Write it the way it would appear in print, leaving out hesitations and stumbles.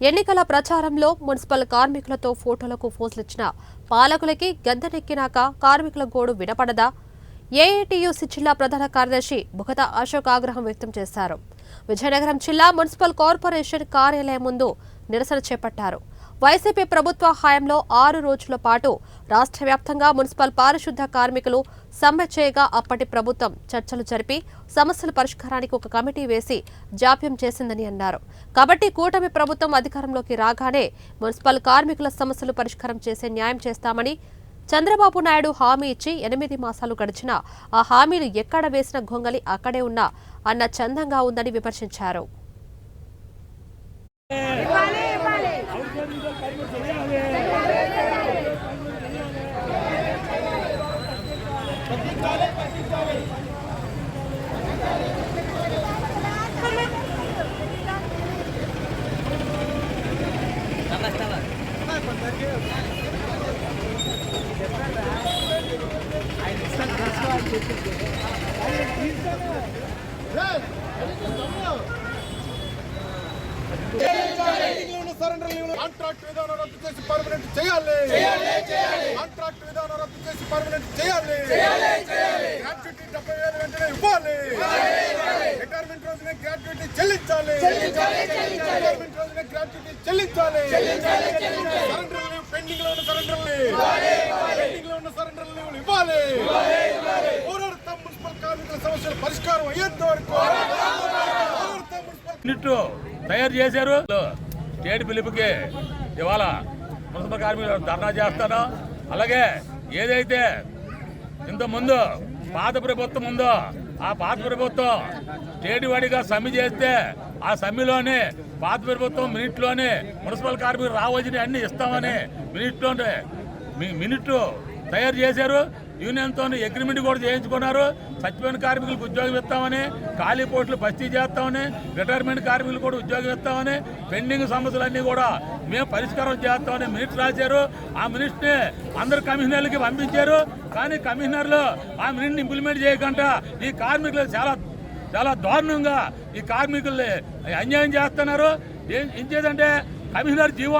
ఎన్నికల ప్రచారంలో మున్సిపల్ కార్మికులతో ఫోటోలకు ఫోజులిచ్చిన పాలకులకి గద్దెనెక్కినాక కార్మికుల గోడు వినపడదా? ఏఐటీయూసీ జిల్లా ప్రధాన కార్యదర్శి బుగత అశోక్ ఆగ్రహం వ్యక్తం చేశారు. విజయనగరం జిల్లా మున్సిపల్ కార్పొరేషన్ కార్యాలయం ముందు నిరసన చేపట్టారు. వైసీపీ ప్రభుత్వ హయాంలో 6 రోజుల పాటు రాష్ట్ర వ్యాప్తంగా మున్సిపల్ పారిశుద్ధ కార్మికులు సమ్మె చేయగా అప్పటి ప్రభుత్వం చర్చలు జరిపి సమస్యల పరిష్కారానికి ఒక కమిటీ వేసి జాప్యం చేసిందని అన్నారు. కాబట్టి కూటమి ప్రభుత్వం అధికారంలోకి రాగానే మున్సిపల్ కార్మికుల సమస్యలు పరిష్కారం చేసే న్యాయం చేస్తామని చంద్రబాబు నాయుడు హామీ ఇచ్చి 8 మాసాలు గడిచినా ఆ హామీలు ఎక్కడ వేసిన గొంగలి అక్కడే ఉన్నా అన్న చందంగా ఉందని విమర్శించారు. కాంట్రాక్ట్ విధానం రద్దు చేసి పర్మనెంట్ చేయాలి. కాంట్రాక్ట్ విధానం రద్దు చేసి పర్మనెంట్ చేయాలి. గ్రాట్యుటీ 70,000 వెంటనే ఇవ్వాలి. రిటైర్మెంట్ రోజునే గ్రాట్యుటీ చెల్లించాలి. రిటైర్మెంట్ రోజునే గ్రాట్యుటీ చెల్లించాలి. సరెండర్ లీవ్ పెండింగ్ లో ఉన్న సరెండర్ లీవ్ ఇవ్వాలి. పోరాడతాం మున్సిపల్ కార్మికుల సమస్యల పరిష్కారం అయ్యేంత వరకు తయారు చేశారు. స్టేట్ పిలుపుకి ఇవాళ మున్సిపల్ కార్మికులు ధర్నా చేస్తాను. అలాగే ఏదైతే ఇంతకుముందు పాత ప్రభుత్వం ఉందో ఆ పాత ప్రభుత్వం స్టేట్ వాడిగా సమ్మె చేస్తే ఆ సమ్మెలోనే పాత ప్రభుత్వం మినిట్లోనే మున్సిపల్ కార్మికులు రావాల్సిన అన్ని ఇస్తామని మినిట్ తయారు చేశారు. యూనియన్తో అగ్రిమెంట్ కూడా చేయించుకున్నారు. చచ్చిపోయిన కార్మికులకు ఉద్యోగం ఇస్తామని, ఖాళీ పోస్టులు భర్తీ చేస్తామని, రిటైర్మెంట్ కార్మికులు కూడా ఉద్యోగం ఇస్తామని, పెండింగ్ సమస్యలన్నీ కూడా మేము పరిష్కారం చేస్తామని మినిట్ రాశారు. ఆ మినిట్ని అందరు కమిషనర్లకి పంపించారు. కానీ కమిషనర్లు ఆ మినిట్ని ఇంప్లిమెంట్ చేయకుండా ఈ కార్మికులు చాలా దారుణంగా ఈ కార్మికుల్ని అన్యాయం చేస్తున్నారు. ఏం చేద్దంటే కమిషనర్ జీవో